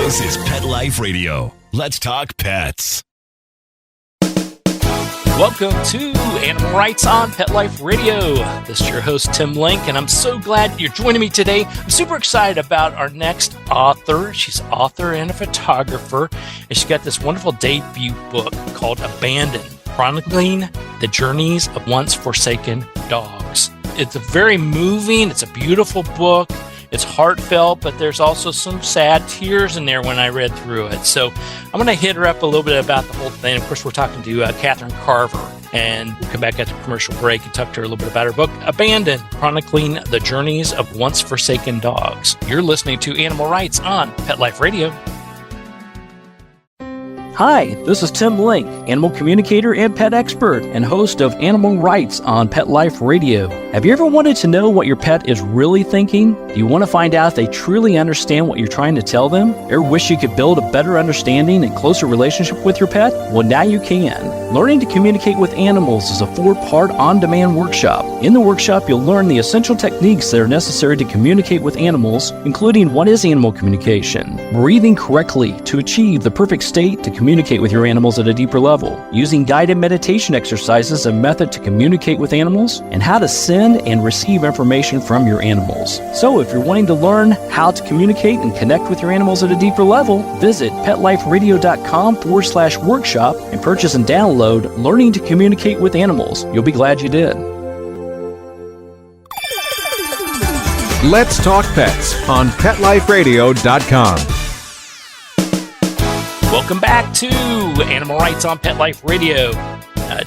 This is Pet Life Radio. Let's talk pets. Welcome to Animal Rights on Pet Life Radio. This is your host, Tim Link, and I'm so glad you're joining me today. I'm super excited about our next author. She's an author and a photographer, and she's got this wonderful debut book called Abandoned, Chronicling the Journeys of Once Forsaken Dogs. It's a very moving, it's a beautiful book. It's heartfelt, but there's also some sad tears in there when I read through it. So I'm going to hit her up a little bit about the whole thing. Of course, we're talking to Katherine Carver, and we'll come back after the commercial break and talk to her a little bit about her book, Abandoned, Chronicling the Journeys of Once Forsaken Dogs. You're listening to Animal Rights on Pet Life Radio. Hi, this is Tim Link, animal communicator and pet expert and host of Animal Rights on Pet Life Radio. Have you ever wanted to know what your pet is really thinking? Do you want to find out if they truly understand what you're trying to tell them? Or wish you could build a better understanding and closer relationship with your pet? Well, now you can. Learning to Communicate with Animals is a 4-part on-demand workshop. In the workshop, you'll learn the essential techniques that are necessary to communicate with animals, including what is animal communication, breathing correctly to achieve the perfect state to communicate with your animals at a deeper level, using guided meditation exercises, a method to communicate with animals, and how to send and receive information from your animals. So if you're wanting to learn how to communicate and connect with your animals at a deeper level, visit petliferadio.com/workshop and purchase and download Learning to Communicate with Animals. You'll be glad you did. Let's Talk Pets on PetLifeRadio.com. Welcome back to Animal Rights on Pet Life Radio.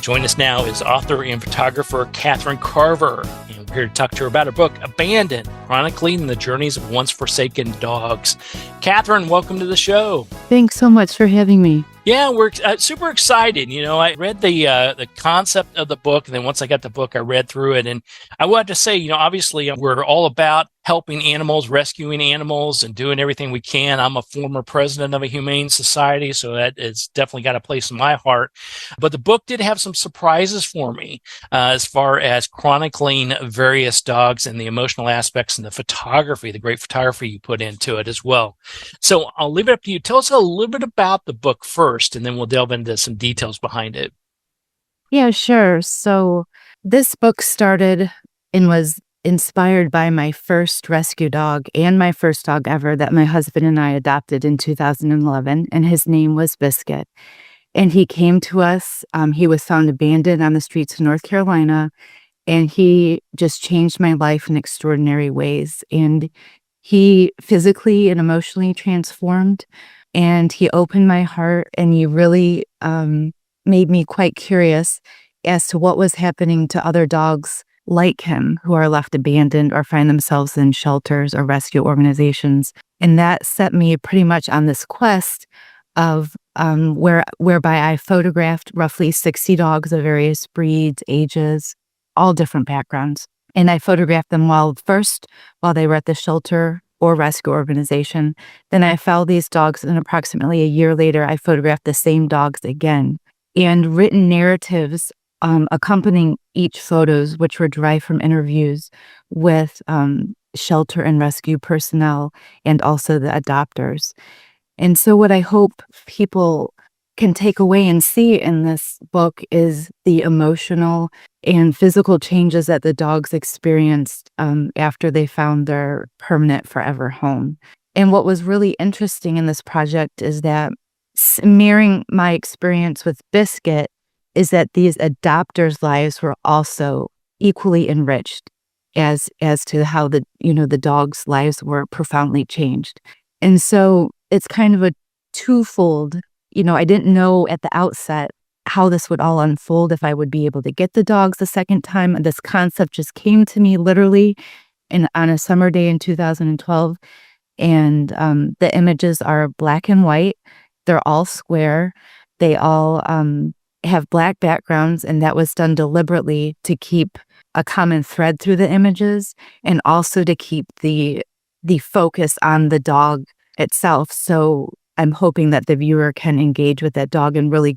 Join us now is author and photographer Katherine Carver. And we're here to talk to her about her book, Abandoned, Chronicling the Journeys of Once Forsaken Dogs. Katherine, welcome to the show. Thanks so much for having me. Yeah, we're super excited. You know, I read the concept of the book, and then once I got the book, I read through it. And I wanted to say, you know, obviously we're all about helping animals, rescuing animals, and doing everything we can. I'm a former president of a humane society, so that has definitely got a place in my heart. But the book did have some surprises for me as far as chronicling various dogs and the emotional aspects and the photography, the great photography you put into it as well. So I'll leave it up to you. Tell us a little bit about the book first, and then we'll delve into some details behind it. Yeah, sure. So this book started and was inspired by my first rescue dog and my first dog ever that my husband and I adopted in 2011, and his name was Biscuit. And he came to us. He was found abandoned on the streets of North Carolina, and he just changed my life in extraordinary ways. And he physically and emotionally transformed, and he opened my heart, and he really made me quite curious as to what was happening to other dogs like him who are left abandoned or find themselves in shelters or rescue organizations. And that set me pretty much on this quest of whereby I photographed roughly 60 dogs of various breeds, ages, all different backgrounds. And I photographed them while they were at the shelter or rescue organization. Then I found these dogs, and approximately a year later, I photographed the same dogs again. And written narratives accompanying each photos, which were derived from interviews with shelter and rescue personnel and also the adopters. And so what I hope people can take away and see in this book is the emotional and physical changes that the dogs experienced after they found their permanent forever home. And what was really interesting in this project is that mirroring my experience with Biscuit is that these adopters' lives were also equally enriched as to how the dogs' lives were profoundly changed. And so it's kind of a twofold. I didn't know at the outset how this would all unfold, if I would be able to get the dogs the second time. This concept just came to me literally on a summer day in 2012. And the images are black and white. They're all square. They all have black backgrounds, and that was done deliberately to keep a common thread through the images and also to keep the focus on the dog itself. So I'm hoping that the viewer can engage with that dog and really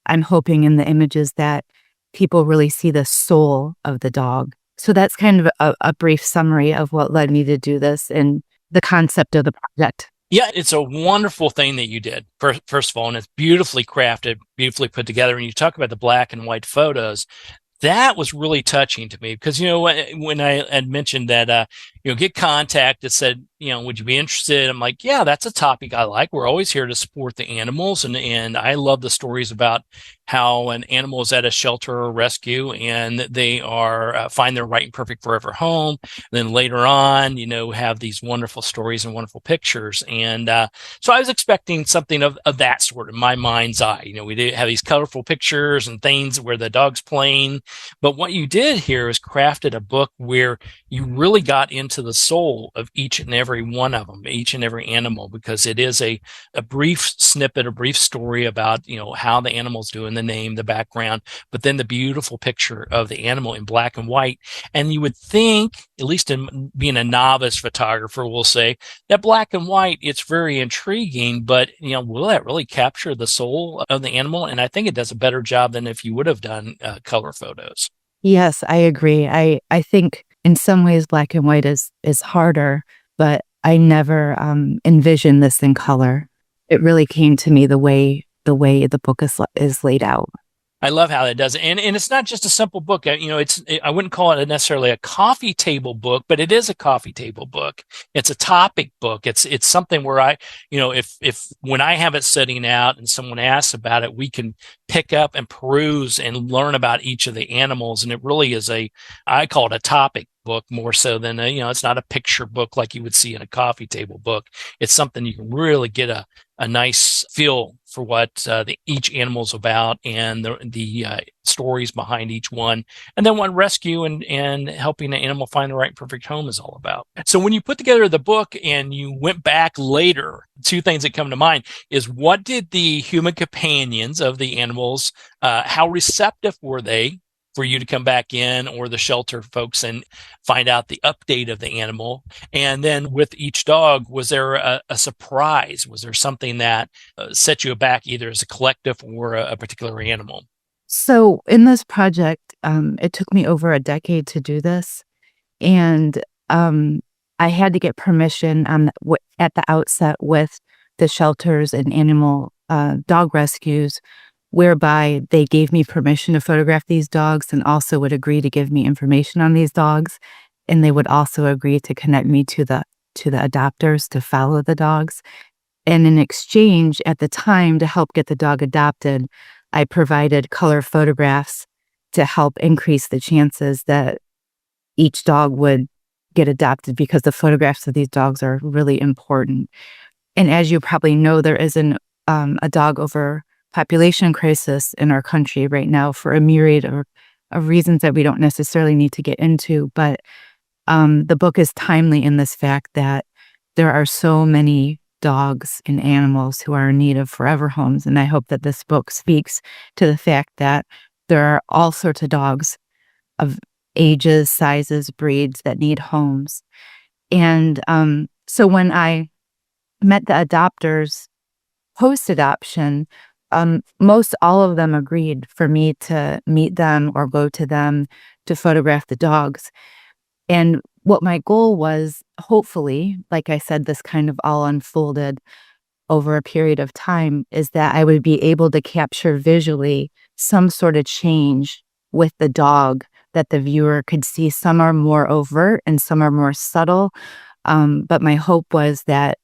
I'm hoping in the images that people really see the soul of the dog. So that's kind of a brief summary of what led me to do this and the concept of the project. Yeah, it's a wonderful thing that you did, first of all, and it's beautifully crafted, beautifully put together. And you talk about the black and white photos. That was really touching to me because, when I had mentioned that, get contact that said, would you be interested? I'm like, yeah, that's a topic I like. We're always here to support the animals. And I love the stories about how an animal is at a shelter or rescue and they are find their right and perfect forever home. And then later on, have these wonderful stories and wonderful pictures. And so I was expecting something of that sort in my mind's eye. We did have these colorful pictures and things where the dog's playing. But what you did here is crafted a book where you really got into the soul of each and every one of them, each and every animal, because it is a brief snippet, a brief story about, how the animal's doing, the name, the background, but then the beautiful picture of the animal in black and white. And you would think, at least in being a novice photographer, we'll say that black and white, it's very intriguing, but, will that really capture the soul of the animal? And I think it does a better job than if you would have done color photos. Yes, I agree. I think in some ways black and white is harder, but I never envisioned this in color. It really came to me the way the book is laid out. I love how that does it. And it's not just a simple book. I wouldn't call it necessarily a coffee table book, but it is a coffee table book. It's a topic book. It's something where if when I have it sitting out and someone asks about it, we can pick up and peruse and learn about each of the animals. And it really is I call it a topic book more so than it's not a picture book like you would see in a coffee table book. It's something you can really get a nice feel for what each animal's about and the stories behind each one, and then what rescue and helping an animal find the right perfect home is all about. So when you put together the book and you went back later, two things that come to mind is, what did the human companions of the animals, how receptive were they for you to come back in, or the shelter folks, and find out the update of the animal? And then with each dog, was there a surprise? Was there something that set you aback, either as a collective or a particular animal? So in this project, it took me over a decade to do this. And I had to get permission at the outset with the shelters and animal dog rescues, whereby they gave me permission to photograph these dogs and also would agree to give me information on these dogs. And they would also agree to connect me to the adopters to follow the dogs. And in exchange, at the time, to help get the dog adopted, I provided color photographs to help increase the chances that each dog would get adopted, because the photographs of these dogs are really important. And as you probably know, there is a dog overpopulation crisis in our country right now for a myriad of reasons that we don't necessarily need to get into. But the book is timely in this fact that there are so many dogs and animals who are in need of forever homes. And I hope that this book speaks to the fact that there are all sorts of dogs of ages, sizes, breeds that need homes. And so when I met the adopters post-adoption, most all of them agreed for me to meet them or go to them to photograph the dogs. And what my goal was, hopefully, like I said, this kind of all unfolded over a period of time, is that I would be able to capture visually some sort of change with the dog that the viewer could see. Some are more overt and some are more subtle. But my hope was that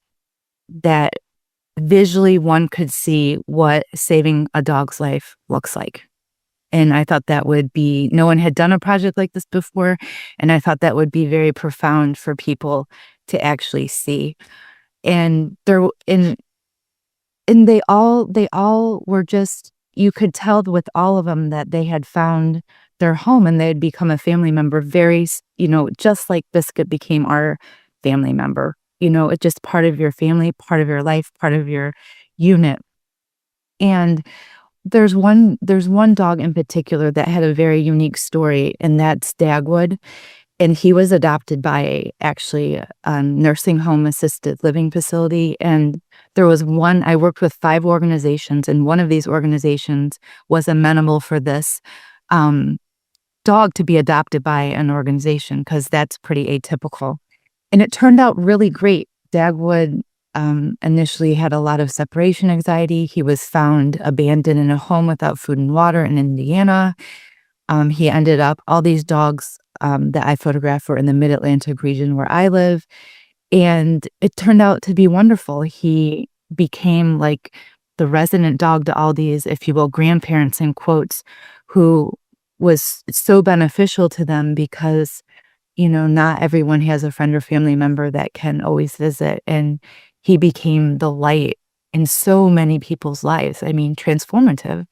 visually one could see what saving a dog's life looks like. And I thought that would be, no one had done a project like this before. And I thought that would be very profound for people to actually see. And they all were just, you could tell with all of them that they had found their home and they had become a family member, very, just like Biscuit became our family member. It's just part of your family, part of your life, part of your unit. And there's one dog in particular that had a very unique story, and that's Dagwood. And he was adopted by actually a nursing home assisted living facility. And there was I worked with 5 organizations, and one of these organizations was amenable for this dog to be adopted by an organization, because that's pretty atypical. And it turned out really great. Dagwood initially had a lot of separation anxiety. He was found abandoned in a home without food and water in Indiana. He ended up, all these dogs that I photographed were in the mid-Atlantic region where I live. And it turned out to be wonderful. He became like the resident dog to all these, if you will, grandparents in quotes, who was so beneficial to them because, not everyone has a friend or family member that can always visit. And he became the light in so many people's lives. I mean, transformative.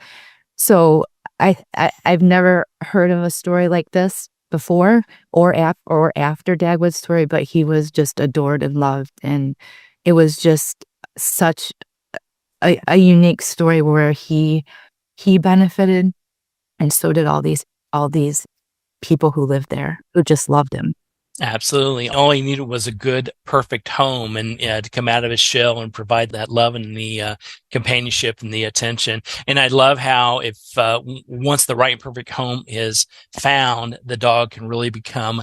So I've never heard of a story like this before or after Dagwood's story, but he was just adored and loved. And it was just such a unique story where he benefited, and so did all these people who lived there who just loved him. Absolutely. All he needed was a good, perfect home and to come out of his shell and provide that love and the companionship and the attention. And I love how if once the right and perfect home is found, the dog can really become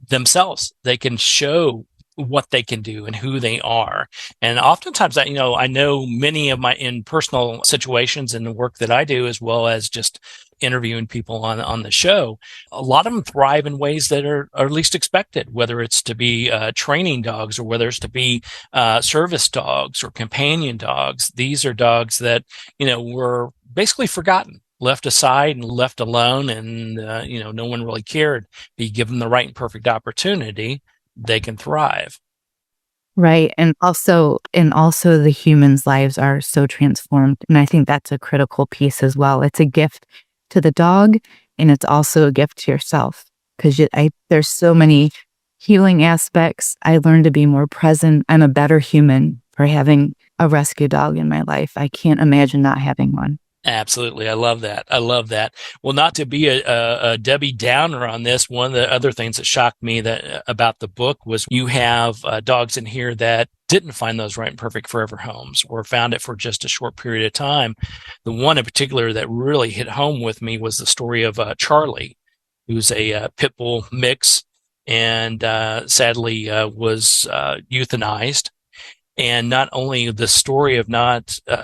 themselves. They can show what they can do and who they are. And oftentimes, I know many of my in personal situations and the work that I do, as well as just interviewing people on the show, a lot of them thrive in ways that are least expected, whether it's to be training dogs or whether it's to be service dogs or companion dogs. These are dogs that, were basically forgotten, left aside and left alone, and no one really cared. Be given the right and perfect opportunity, they can thrive. Right. And also the humans' lives are so transformed. And I think that's a critical piece as well. It's a gift to the dog, and it's also a gift to yourself, because there's so many healing aspects. I learned to be more present. I'm a better human for having a rescue dog in my life. I can't imagine not having one. Absolutely. I love that. Well, not to be a Debbie Downer on this, one of the other things that shocked me about the book was you have dogs in here that didn't find those right and perfect forever homes or found it for just a short period of time. The one in particular that really hit home with me was the story of Charlie, who's a pit bull mix and sadly was euthanized. And not only the story of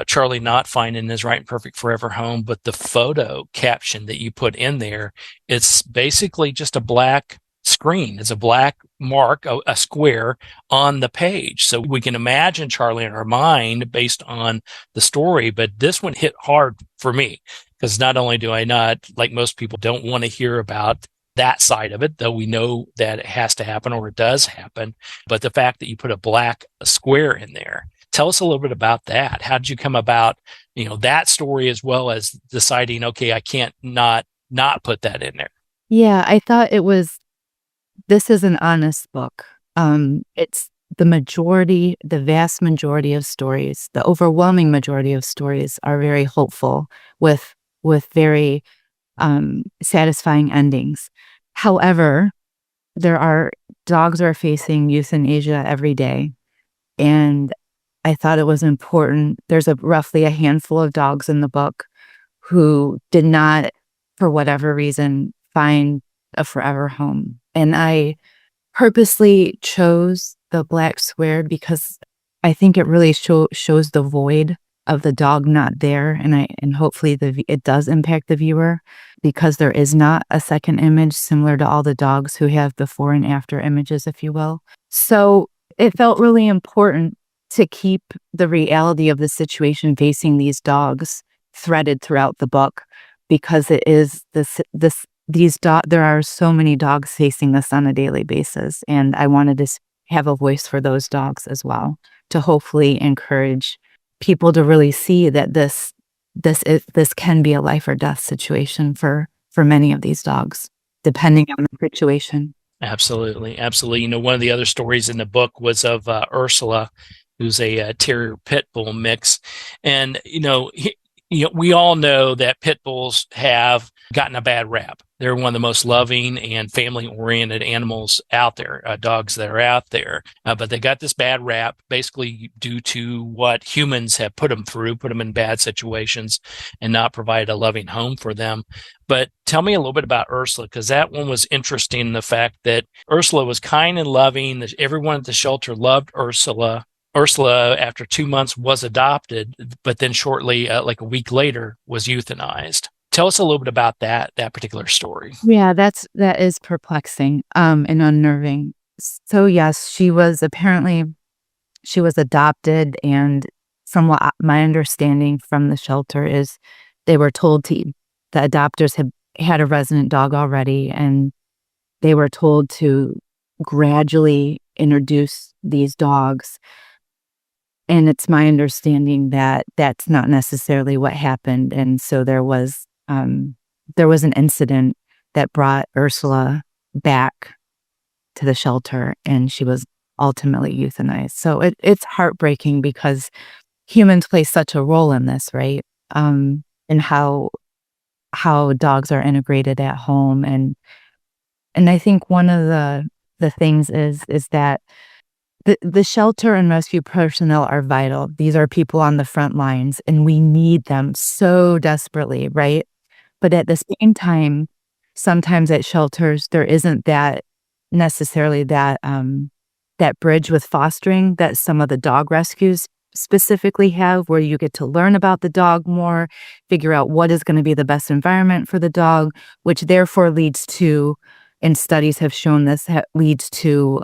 Charlie not finding his right and perfect forever home, but the photo caption that you put in there, it's basically just a black screen. It's a black mark, a square on the page. So we can imagine Charlie in our mind based on the story, but this one hit hard for me because not only do I not, like most people, don't want to hear about that side of it, though we know that it has to happen or it does happen. But the fact that you put a black square in there, tell us a little bit about that. How did you come about, that story as well as deciding, okay, I can't not put that in there? Yeah, I thought this is an honest book. It's the vast majority of stories, the overwhelming majority of stories are very hopeful with very satisfying endings. However, dogs are facing euthanasia every day. And I thought it was important. There's roughly a handful of dogs in the book who did not, for whatever reason, find a forever home. And I purposely chose the black square because I think it really shows the void of the dog not there, and hopefully it does impact the viewer because there is not a second image similar to all the dogs who have before and after images, if you will. So it felt really important to keep the reality of the situation facing these dogs threaded throughout the book, because it is there are so many dogs facing this on a daily basis, and I wanted to have a voice for those dogs as well, to hopefully encourage people to really see that this can be a life or death situation for many of these dogs, depending on the situation. Absolutely. One of the other stories in the book was of Ursula, who's a terrier pit bull mix, and we all know that pit bulls have gotten a bad rap. They're one of the most loving and family-oriented animals out there, dogs that are out there. But they got this bad rap basically due to what humans have put them in bad situations and not provide a loving home for them. But tell me a little bit about Ursula, because that one was interesting, the fact that Ursula was kind and loving. Everyone at the shelter loved Ursula. Ursula, after 2 months, was adopted, but then shortly, like a week later, was euthanized. Tell us a little bit about that particular story. Yeah, that is perplexing and unnerving. So yes, she was adopted, and from what my understanding from the shelter is, they were told the adopters had a resident dog already, and they were told to gradually introduce these dogs. And it's my understanding that that's not necessarily what happened. And so there was an incident that brought Ursula back to the shelter, and she was ultimately euthanized. So it's heartbreaking because humans play such a role in this, right? And how dogs are integrated at home. And I think one of the things is that the shelter and rescue personnel are vital. These are people on the front lines, and we need them so desperately, right? But at the same time, sometimes at shelters, there isn't that necessarily that bridge with fostering that some of the dog rescues specifically have, where you get to learn about the dog more, figure out what is going to be the best environment for the dog, which therefore leads to, and studies have shown this, leads to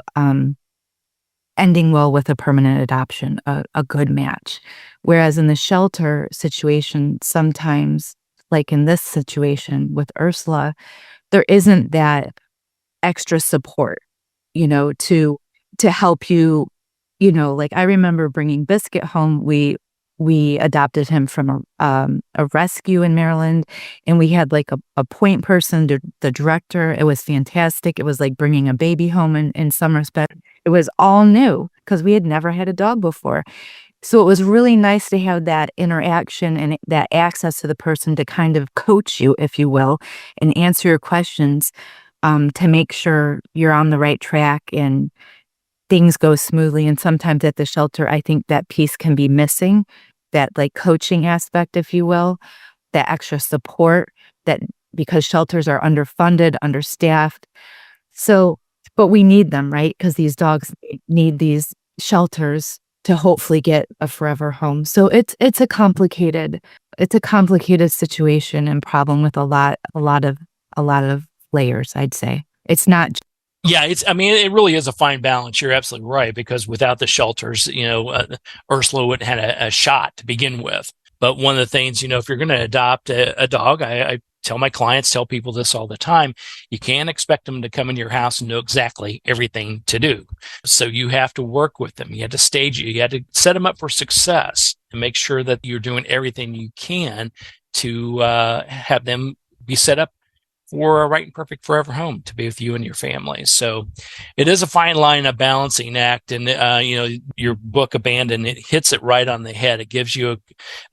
ending well with a permanent adoption, a good match. Whereas in the shelter situation, sometimes, like in this situation with Ursula, there isn't that extra support, to help you, like I remember bringing Biscuit home. We adopted him from a rescue in Maryland, and we had like a point person, the director. It was fantastic. It was like bringing a baby home in some respect. It was all new because we had never had a dog before. So it was really nice to have that interaction and that access to the person to kind of coach you, if you will, and answer your questions to make sure you're on the right track and things go smoothly. And sometimes at the shelter, I think that piece can be missing, that like coaching aspect, if you will, that extra support, that because shelters are underfunded, understaffed. So, but we need them, right? Because these dogs need these shelters to hopefully get a forever home. So it's a complicated situation and problem with a lot of layers, I'd say. It's not. Yeah, it really is a fine balance. You're absolutely right, because without the shelters, Ursula wouldn't have had a shot to begin with. But one of the things, if you're going to adopt a dog, I tell people this all the time, you can't expect them to come in your house and know exactly everything to do. So you have to work with them. You have to stage it. You have to set them up for success and make sure that you're doing everything you can to have them be set up for a right and perfect forever home to be with you and your family. So it is a fine line, a balancing act. And, your book, Abandoned, it hits it right on the head. It gives you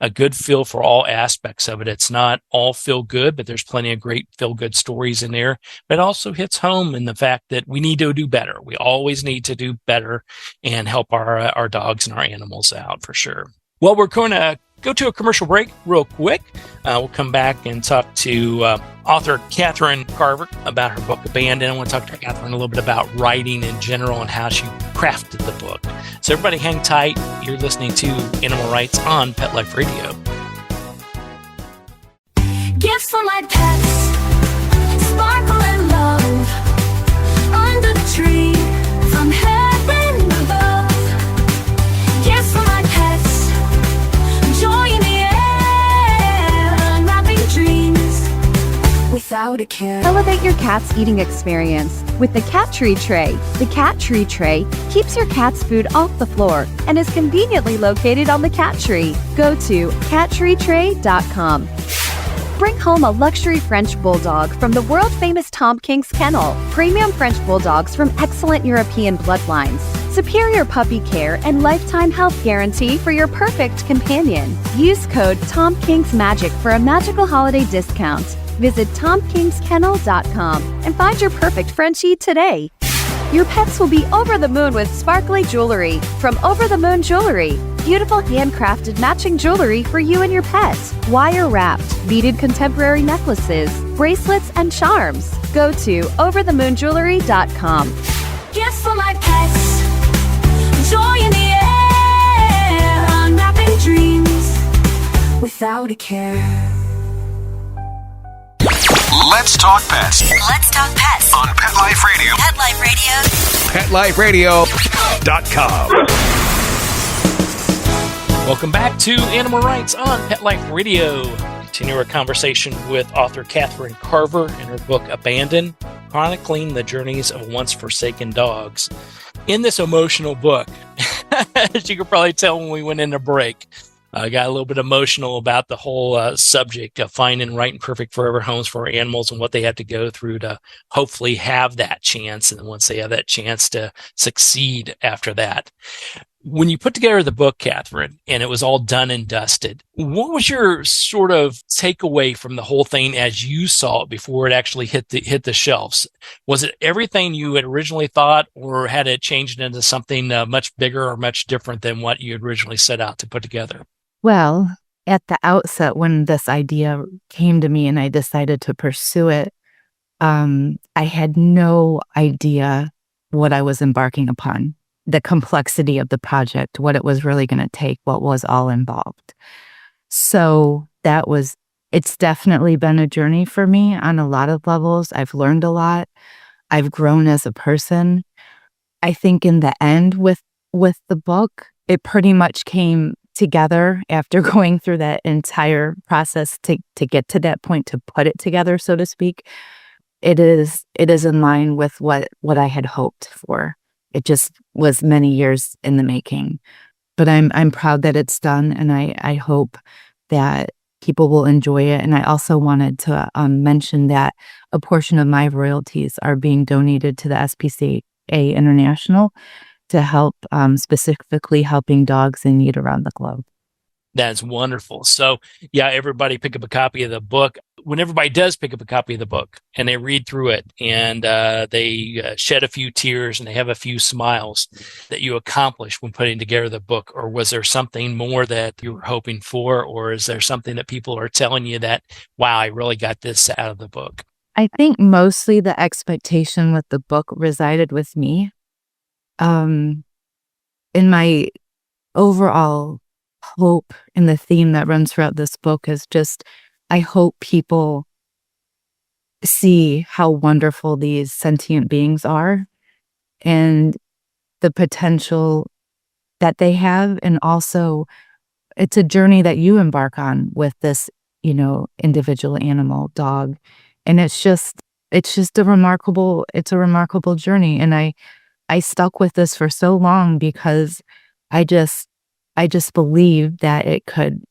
a good feel for all aspects of it. It's not all feel good, but there's plenty of great feel good stories in there. But it also hits home in the fact that we need to do better. We always need to do better and help our dogs and our animals out for sure. Well, we're going to go to a commercial break real quick. We'll come back and talk to author Katherine Carver about her book, Abandoned. I want to talk to Katherine a little bit about writing in general and how she crafted the book. So everybody hang tight. You're listening to Animal Rights on Pet Life Radio. Gifts for my pets, sparkle and love, under the tree, from heaven above. Gifts for my pets, joy in the air, unwrapping dreams without a care. Elevate your cat's eating experience with the Cat Tree Tray. The Cat Tree Tray keeps your cat's food off the floor and is conveniently located on the cat tree. Go to cattreetray.com. Bring home a luxury French Bulldog from the world-famous Tom King's Kennel. Premium French Bulldogs from excellent European bloodlines. Superior puppy care and lifetime health guarantee for your perfect companion. Use code TomKingsMagic for a magical holiday discount. Visit TomKingsKennel.com and find your perfect Frenchie today. Your pets will be over the moon with sparkly jewelry from Over the Moon Jewelry. Beautiful handcrafted matching jewelry for you and your pet. Wire-wrapped, beaded contemporary necklaces, bracelets, and charms. Go to overthemoonjewelry.com. Gifts for my pets, joy in the air, without a care. Let's talk pets Let's talk pets on Pet Life Radio. Pet Life Radio. PetLifeRadio.com. Welcome back to Animal Rights on Pet Life Radio. Continue our conversation with author Katherine Carver in her book Abandoned, Chronicling the Journeys of Once Forsaken Dogs. In this emotional book, as you could probably tell when we went into break, I got a little bit emotional about the whole subject of finding right and perfect forever homes for our animals and what they have to go through to hopefully have that chance. And once they have that chance to succeed after that. When you put together the book, Katherine, and it was all done and dusted, what was your sort of takeaway from the whole thing as you saw it before it actually hit the shelves? Was it everything you had originally thought, or had it changed into something much bigger or much different than what you had originally set out to put together? Well, at the outset, when this idea came to me and I decided to pursue it, I had no idea what I was embarking upon, the complexity of the project, what it was really going to take, what was all involved. So it's definitely been a journey for me on a lot of levels. I've learned a lot. I've grown as a person. I think in the end with the book, it pretty much came together after going through that entire process to get to that point, to put it together, so to speak. It is in line with what I had hoped for. It just was many years in the making, but I'm proud that it's done, and I hope that people will enjoy it. And I also wanted to mention that a portion of my royalties are being donated to the SPCA International to help specifically helping dogs in need around the globe. That's wonderful. So, yeah, everybody pick up a copy of the book. When everybody does pick up a copy of the book and they read through it and they shed a few tears and they have a few smiles that you accomplished when putting together the book, or was there something more that you were hoping for, or is there something that people are telling you that, wow, I really got this out of the book? I think mostly the expectation with the book resided with me. In my overall hope, and the theme that runs throughout this book is just, I hope people see how wonderful these sentient beings are and the potential that they have. And also, it's a journey that you embark on with this, individual animal, dog. And it's just a remarkable journey. And I stuck with this for so long because I just believe that it could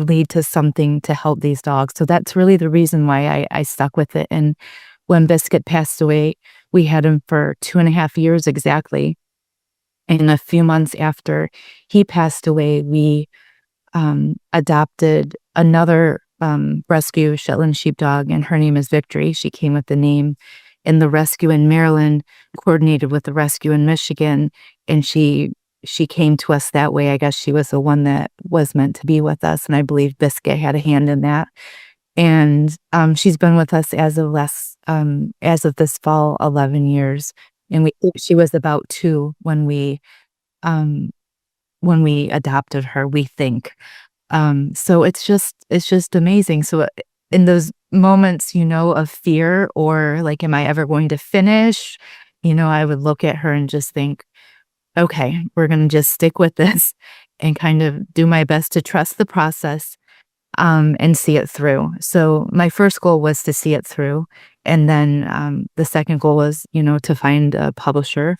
lead to something to help these dogs. So that's really the reason why I stuck with it. And when Biscuit passed away, we had him for 2.5 years exactly. And a few months after he passed away, we adopted another rescue Shetland sheepdog, and her name is Victory. She came with the name. And the rescue in Maryland coordinated with the rescue in Michigan, and she came to us that way. I guess she was the one that was meant to be with us, and I believe Biscuit had a hand in that. And she's been with us as of this fall, 11 years. And she was about 2 when we adopted her, we think. So it's just amazing. So in those moments, of fear, or like, am I ever going to finish? I would look at her and just think, okay, we're going to just stick with this and kind of do my best to trust the process and see it through. So my first goal was to see it through. And then the second goal was, to find a publisher.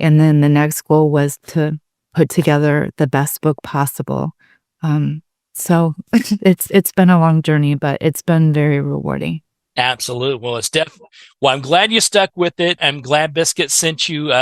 And then the next goal was to put together the best book possible. So it's been a long journey, but it's been very rewarding. Absolutely. Well, I'm glad you stuck with it. I'm glad Biscuit sent you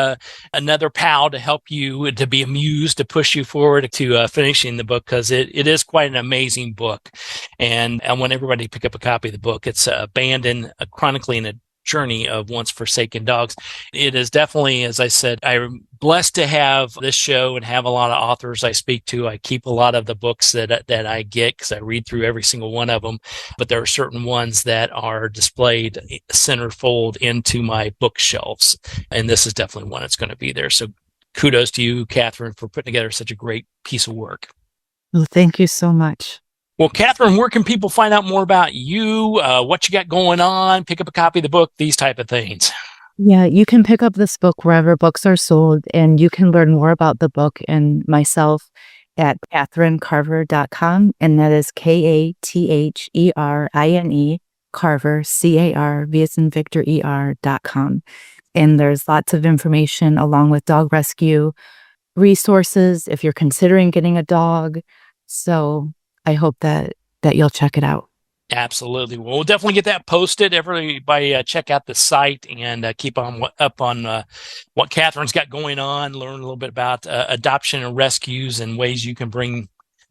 another pal to help you, to be amused, to push you forward to finishing the book, because it is quite an amazing book. And I want everybody to pick up a copy of the book. It's Abandoned, Chronicling a Journey of Once Forsaken Dogs. It is definitely, as I said, I'm blessed to have this show and have a lot of authors I speak to. I keep a lot of the books that I get because I read through every single one of them, but there are certain ones that are displayed centerfold into my bookshelves, and this is definitely one that's going to be there. So kudos to you, Katherine, for putting together such a great piece of work. Well, thank you so much. Well, Katherine, where can people find out more about you, what you got going on, pick up a copy of the book, these type of things? Yeah, you can pick up this book wherever books are sold, and you can learn more about the book and myself at KatherineCarver.com, and that is KATHERINE, Carver, CARV as in Victor, ER.com. And there's lots of information along with dog rescue resources if you're considering getting a dog. So I hope that you'll check it out. Absolutely. Well, we'll definitely get that posted. Everybody check out the site and keep up on what Katherine's got going on. Learn a little bit about adoption and rescues and ways you can bring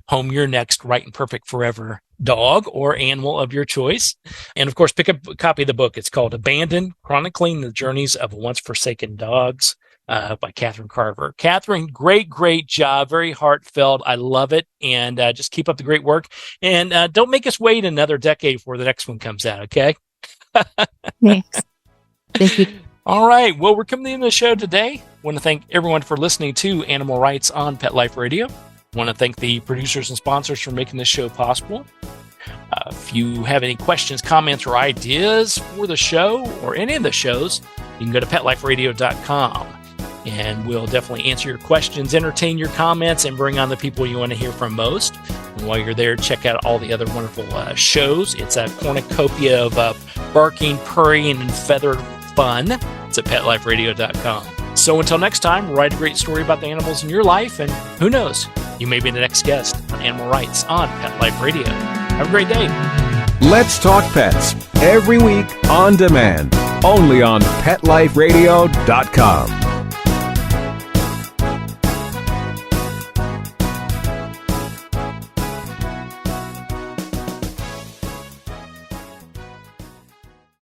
home your next right and perfect forever dog or animal of your choice. And of course, pick up a copy of the book. It's called Abandoned, Chronicling the Journeys of Once Forsaken Dogs by Katherine Carver. Katherine, great job. Very heartfelt. I love it. And just keep up the great work. And don't make us wait another decade before the next one comes out, okay? Thanks. Thank you. All right. Well, we're coming to the end of the show today. I want to thank everyone for listening to Animal Rights on Pet Life Radio. I want to thank the producers and sponsors for making this show possible. If you have any questions, comments, or ideas for the show or any of the shows, you can go to PetLifeRadio.com. And we'll definitely answer your questions, entertain your comments, and bring on the people you want to hear from most. And while you're there, check out all the other wonderful shows. It's a cornucopia of barking, purring, and feathered fun. It's at PetLifeRadio.com. So until next time, write a great story about the animals in your life, and who knows, you may be the next guest on Animal Rights on Pet Life Radio. Have a great day. Let's Talk Pets, every week on demand, only on PetLifeRadio.com.